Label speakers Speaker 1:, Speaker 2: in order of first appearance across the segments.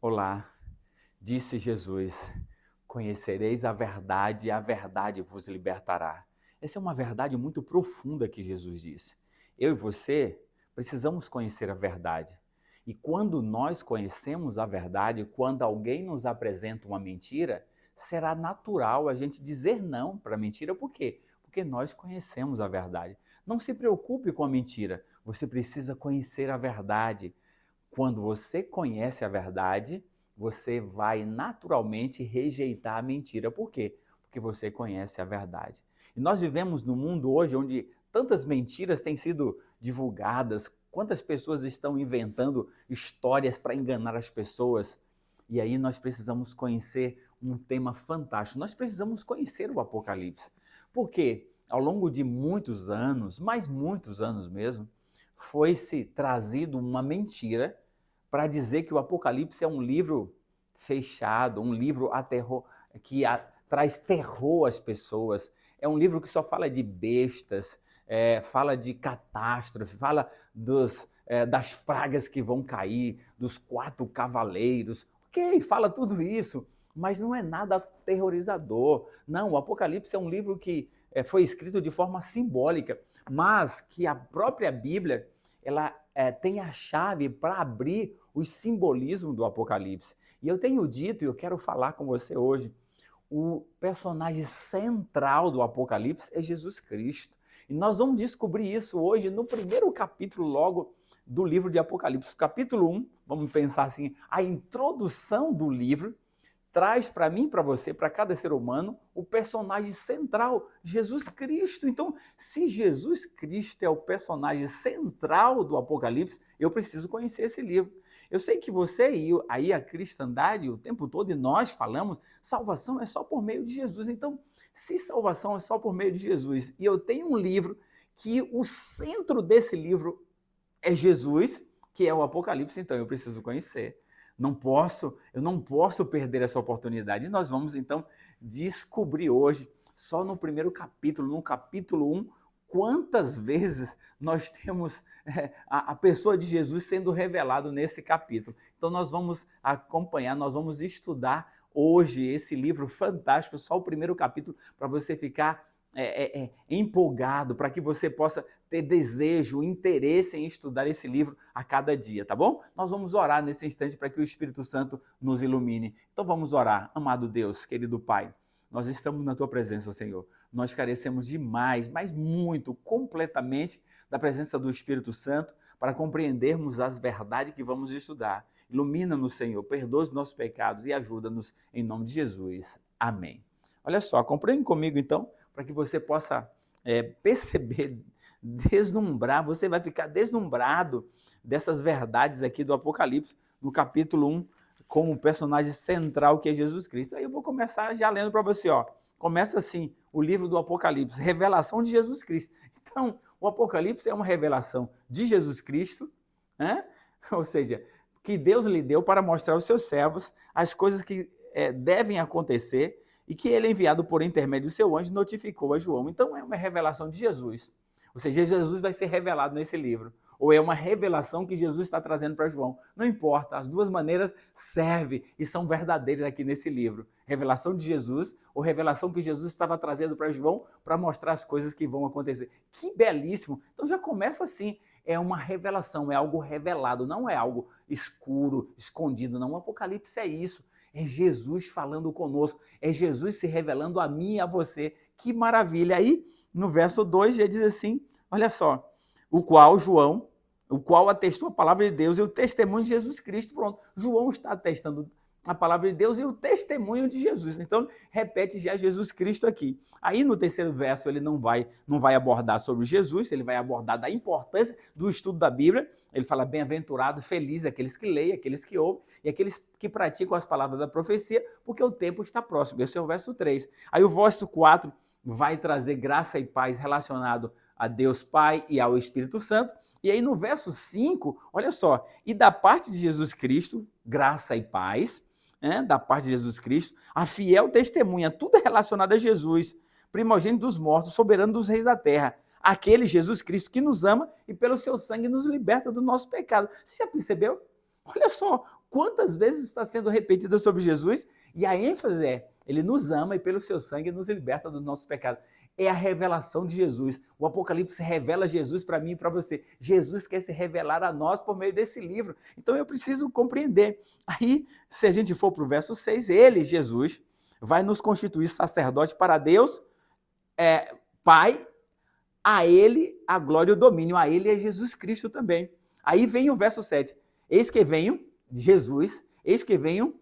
Speaker 1: Olá, disse Jesus, conhecereis a verdade e a verdade vos libertará. Essa é uma verdade muito profunda que Jesus disse. Eu e você precisamos conhecer a verdade. E quando nós conhecemos a verdade, quando alguém nos apresenta uma mentira, será natural a gente dizer não para a mentira. Por quê? Porque nós conhecemos a verdade. Não se preocupe com a mentira, você precisa conhecer a verdade. Quando você conhece a verdade, você vai naturalmente rejeitar a mentira. Por quê? Porque você conhece a verdade. E nós vivemos num mundo hoje onde tantas mentiras têm sido divulgadas, quantas pessoas estão inventando histórias para enganar as pessoas. E aí nós precisamos conhecer um tema fantástico. Nós precisamos conhecer o Apocalipse. Por quê? Ao longo de muitos anos, mas muitos anos mesmo, foi-se trazido uma mentira para dizer que o Apocalipse é um livro fechado, um livro traz terror às pessoas. É um livro que só fala de bestas, fala de catástrofe, fala das pragas que vão cair, dos 4 cavaleiros. Ok, fala tudo isso, mas não é nada aterrorizador. Não, o Apocalipse é um livro que foi escrito de forma simbólica, mas que a própria Bíblia ela tem a chave para abrir o simbolismo do Apocalipse. E eu tenho dito, e eu quero falar com você hoje, o personagem central do Apocalipse é Jesus Cristo. E nós vamos descobrir isso hoje no primeiro capítulo logo do livro de Apocalipse. Capítulo 1, vamos pensar assim, a introdução do livro, traz para mim, para você, para cada ser humano, o personagem central, Jesus Cristo. Então, se Jesus Cristo é o personagem central do Apocalipse, eu preciso conhecer esse livro. Eu sei que você e aí a cristandade o tempo todo, e nós falamos, salvação é só por meio de Jesus. Então, se salvação é só por meio de Jesus, e eu tenho um livro que o centro desse livro é Jesus, que é o Apocalipse, então eu preciso conhecer. Eu não posso perder essa oportunidade. E nós vamos, então, descobrir hoje, só no primeiro capítulo, no capítulo 1, quantas vezes nós temos a pessoa de Jesus sendo revelado nesse capítulo. Então, nós vamos acompanhar, nós vamos estudar hoje esse livro fantástico, só o primeiro capítulo, para você ficar empolgado, para que você possa ter desejo, interesse em estudar esse livro a cada dia, tá bom? Nós vamos orar nesse instante para que o Espírito Santo nos ilumine. Então vamos orar. Amado Deus, querido Pai, nós estamos na Tua presença, Senhor. Nós carecemos demais, mas muito, completamente, da presença do Espírito Santo para compreendermos as verdades que vamos estudar. Ilumina-nos, Senhor, perdoa os nossos pecados e ajuda-nos em nome de Jesus. Amém. Olha só, acompanhe comigo então, para que você possa perceber, deslumbrar, você vai ficar deslumbrado dessas verdades aqui do Apocalipse, no capítulo 1, com o personagem central que é Jesus Cristo. Aí eu vou começar já lendo para você, ó. Começa assim, o livro do Apocalipse, revelação de Jesus Cristo. Então, o Apocalipse é uma revelação de Jesus Cristo, né? Ou seja, que Deus lhe deu para mostrar aos seus servos as coisas que devem acontecer e que ele, enviado por intermédio do seu anjo, notificou a João. Então, é uma revelação de Jesus. Ou seja, Jesus vai ser revelado nesse livro. Ou é uma revelação que Jesus está trazendo para João. Não importa, as duas maneiras servem e são verdadeiras aqui nesse livro. Revelação de Jesus ou revelação que Jesus estava trazendo para João para mostrar as coisas que vão acontecer. Que belíssimo! Então já começa assim. É uma revelação, é algo revelado, não é algo escuro, escondido, não. O Apocalipse é isso. É Jesus falando conosco, é Jesus se revelando a mim e a você. Que maravilha! Aí, no verso 2, já diz assim, olha só, o qual atestou a palavra de Deus e o testemunho de Jesus Cristo. Pronto, João está atestando a palavra de Deus e o testemunho de Jesus. Então, repete já Jesus Cristo aqui. Aí, no terceiro verso, ele não vai abordar sobre Jesus, ele vai abordar da importância do estudo da Bíblia. Ele fala, bem-aventurado, feliz aqueles que leem, aqueles que ouvem e aqueles que praticam as palavras da profecia, porque o tempo está próximo. Esse é o verso 3. Aí, o verso 4 vai trazer graça e paz relacionado a Deus Pai e ao Espírito Santo. E aí, no verso 5, olha só, e da parte de Jesus Cristo, graça e paz, da parte de Jesus Cristo, a fiel testemunha, tudo relacionado a Jesus, primogênito dos mortos, soberano dos reis da terra, aquele Jesus Cristo que nos ama e pelo seu sangue nos liberta do nosso pecado. Você já percebeu? Olha só quantas vezes está sendo repetido sobre Jesus, e a ênfase é, ele nos ama e pelo seu sangue nos liberta dos nossos pecados. É a revelação de Jesus. O Apocalipse revela Jesus para mim e para você. Jesus quer se revelar a nós por meio desse livro. Então eu preciso compreender. Aí, se a gente for para o verso 6, ele, Jesus, vai nos constituir sacerdote para Deus, Pai, a ele a glória e o domínio, a ele é Jesus Cristo também. Aí vem o verso 7. Eis que venho, de Jesus, eis que venho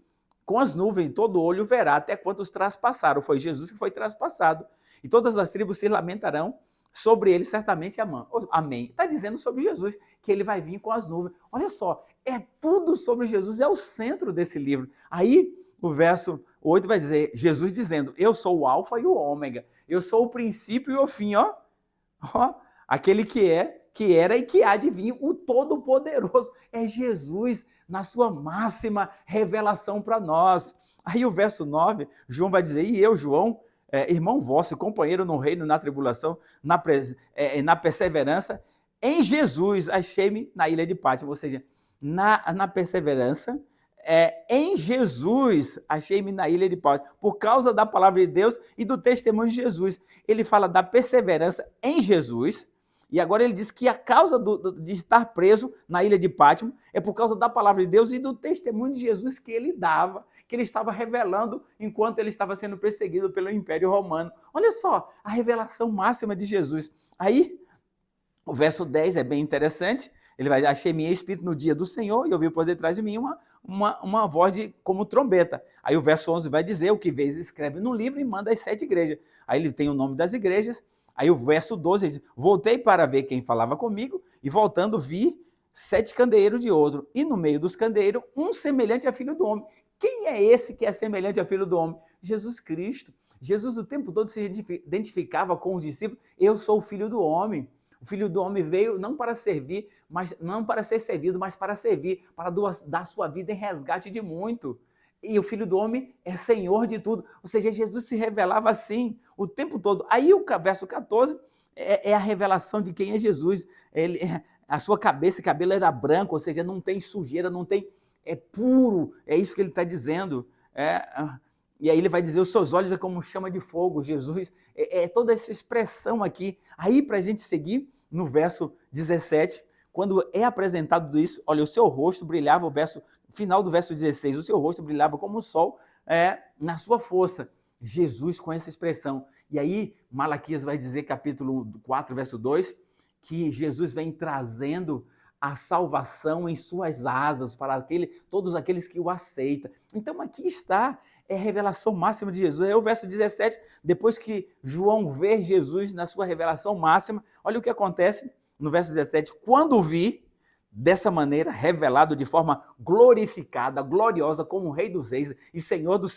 Speaker 1: com as nuvens, todo olho verá, até quantos traspassaram. Foi Jesus que foi traspassado. E todas as tribos se lamentarão sobre ele, certamente amém. Está dizendo sobre Jesus, que ele vai vir com as nuvens. Olha só, é tudo sobre Jesus, é o centro desse livro. Aí o verso 8 vai dizer, Jesus dizendo, eu sou o alfa e o ômega, eu sou o princípio e o fim, ó, aquele que era e que há de vir, o Todo-Poderoso. É Jesus na sua máxima revelação para nós. Aí o verso 9, João vai dizer, e eu, João, irmão vosso, companheiro no reino, na tribulação, na perseverança, em Jesus, achei-me na ilha de Pátimo, ou seja, na perseverança, em Jesus, achei-me na ilha de Pátimo, por causa da palavra de Deus e do testemunho de Jesus. Ele fala da perseverança em Jesus, e agora ele diz que a causa de estar preso na ilha de Pátimo é por causa da palavra de Deus e do testemunho de Jesus que ele dava, que ele estava revelando enquanto ele estava sendo perseguido pelo Império Romano. Olha só, a revelação máxima de Jesus. Aí, o verso 10 é bem interessante. Ele vai, achei meu espírito no dia do Senhor e ouvi por detrás de mim uma voz como trombeta. Aí o verso 11 vai dizer, o que vês escreve no livro e manda às 7 igrejas. Aí ele tem o nome das igrejas. Aí o verso 12 diz, voltei para ver quem falava comigo e voltando vi 7 candeeiros de ouro e no meio dos candeeiros um semelhante a filho do homem. Quem é esse que é semelhante a filho do homem? Jesus Cristo. Jesus o tempo todo se identificava com os discípulos, eu sou o filho do homem. O filho do homem veio não para servir, mas não para ser servido, mas para servir, para dar sua vida em resgate de muito. E o filho do homem é senhor de tudo. Ou seja, Jesus se revelava assim o tempo todo. Aí o verso 14 é a revelação de quem é Jesus. A sua cabeça e cabelo era branco, ou seja, não tem sujeira, não tem... É puro, é isso que ele está dizendo. E aí ele vai dizer, os seus olhos é como chama de fogo, Jesus. Toda essa expressão aqui. Aí, para a gente seguir, no verso 17, quando é apresentado isso, olha, o seu rosto brilhava, final do verso 16, o seu rosto brilhava como o sol na sua força. Jesus com essa expressão. E aí, Malaquias vai dizer, capítulo 4, verso 2, que Jesus vem trazendo a salvação em suas asas para todos aqueles que o aceitam. Então aqui está a revelação máxima de Jesus. É o verso 17, depois que João vê Jesus na sua revelação máxima, olha o que acontece no verso 17. Quando o vi, dessa maneira, revelado de forma glorificada, gloriosa, como o Rei dos Reis e Senhor dos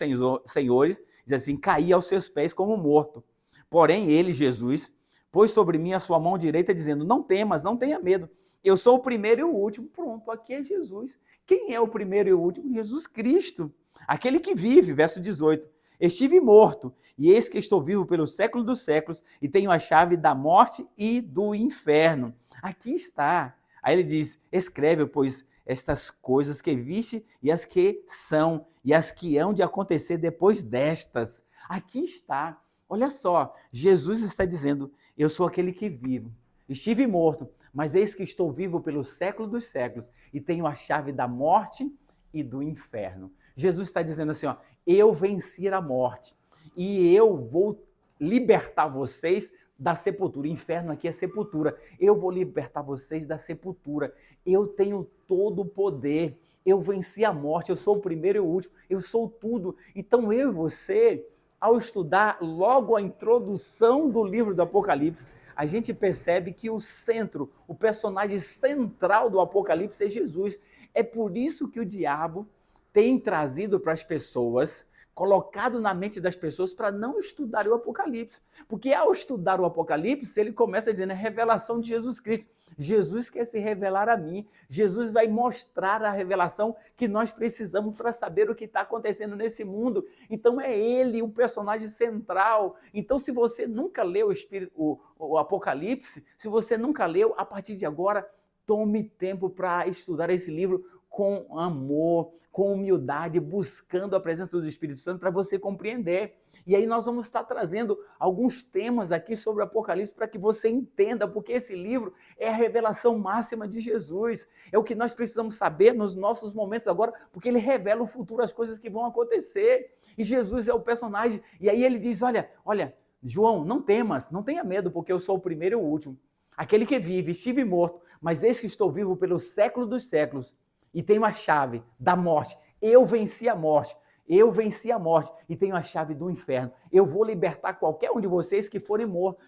Speaker 1: Senhores, diz assim, caí aos seus pés como morto. Porém ele, Jesus, pôs sobre mim a sua mão direita, dizendo, não temas, não tenha medo. Eu sou o primeiro e o último. Pronto, aqui é Jesus. Quem é o primeiro e o último? Jesus Cristo. Aquele que vive, verso 18. Estive morto, e eis que estou vivo pelo século dos séculos, e tenho a chave da morte e do inferno. Aqui está. Aí ele diz, escreve, pois, estas coisas que viste, e as que são, e as que hão de acontecer depois destas. Aqui está. Olha só, Jesus está dizendo, eu sou aquele que vivo. Estive morto, mas eis que estou vivo pelo século dos séculos e tenho a chave da morte e do inferno. Jesus está dizendo assim, ó, eu venci a morte e eu vou libertar vocês da sepultura. Inferno aqui é sepultura. Eu vou libertar vocês da sepultura. Eu tenho todo o poder. Eu venci a morte. Eu sou o primeiro e o último. Eu sou tudo. Então eu e você, ao estudar logo a introdução do livro do Apocalipse, a gente percebe que o centro, o personagem central do Apocalipse é Jesus. É por isso que o diabo tem trazido para as pessoas, colocado na mente das pessoas para não estudar o Apocalipse. Porque ao estudar o Apocalipse, ele começa dizendo a revelação de Jesus Cristo. Jesus quer se revelar a mim. Jesus vai mostrar a revelação que nós precisamos para saber o que está acontecendo nesse mundo. Então é ele o personagem central. Então se você nunca leu o Apocalipse, se você nunca leu, a partir de agora, tome tempo para estudar esse livro com amor, com humildade, buscando a presença do Espírito Santo para você compreender. E aí nós vamos estar trazendo alguns temas aqui sobre o Apocalipse para que você entenda, porque esse livro é a revelação máxima de Jesus. É o que nós precisamos saber nos nossos momentos agora, porque ele revela o futuro, as coisas que vão acontecer. E Jesus é o personagem. E aí ele diz, olha, João, não temas, não tenha medo, porque eu sou o primeiro e o último. Aquele que vive, estive morto, mas eis que estou vivo pelo século dos séculos e tenho a chave da morte. Eu venci a morte. Eu venci a morte e tenho a chave do inferno. Eu vou libertar qualquer um de vocês que forem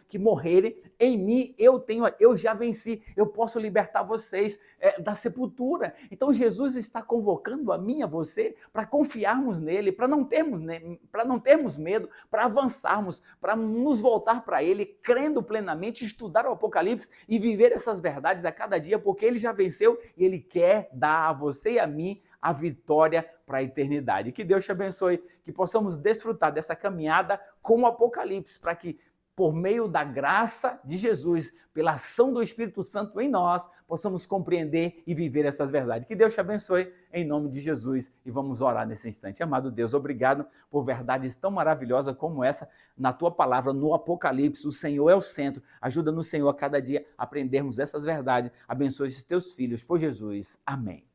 Speaker 1: que morrerem. Em mim eu já venci. Eu posso libertar vocês da sepultura. Então Jesus está convocando a mim e a você para confiarmos nele, para não termos medo, para avançarmos, para nos voltar para ele, crendo plenamente, estudar o Apocalipse e viver essas verdades a cada dia, porque ele já venceu e ele quer dar a você e a mim a vitória para a eternidade. Que Deus te abençoe, que possamos desfrutar dessa caminhada com o Apocalipse, para que, por meio da graça de Jesus, pela ação do Espírito Santo em nós, possamos compreender e viver essas verdades. Que Deus te abençoe, em nome de Jesus, e vamos orar nesse instante. Amado Deus, obrigado por verdades tão maravilhosas como essa na tua palavra, no Apocalipse. O Senhor é o centro. Ajuda no Senhor a cada dia a aprendermos essas verdades. Abençoe os teus filhos, por Jesus. Amém.